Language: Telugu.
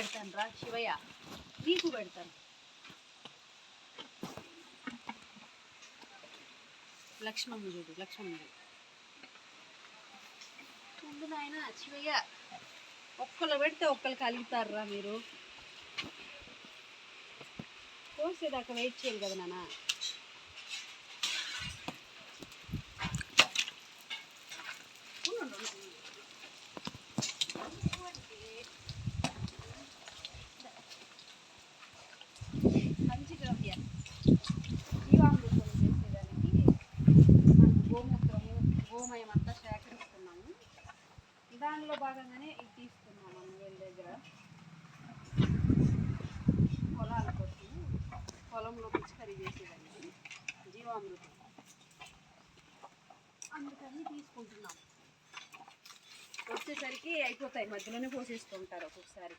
పెడతాను రా శివయ్య, నీకు పెడతాను. లక్ష్మమ్మ చూడు, లక్ష్మమ్మ ముందు నాయన శివయ్య. ఒక్కళ్ళు పెడితే ఒక్కళ్ళు కలుగుతారా మీరు? కోసేదాకా వెయిట్ చేయాలి కదా నాన్న. మంచిగా జీవామృతం చేసేదానికి మనం గోమూత్రము గోమయం అంతా సేకరిస్తున్నాము. దానిలో భాగంగానే ఇది తీసుకున్నాము మనం వీళ్ళ దగ్గర. పొలాల కోసం పొలంలో పిచికరీ చేసేదానికి జీవామృతం, అందుకని తీసుకుంటున్నాం. వచ్చేసరికి అయిపోతాయి, మధ్యలోనే పోసేస్తుంటారు ఒక్కొక్కసారి.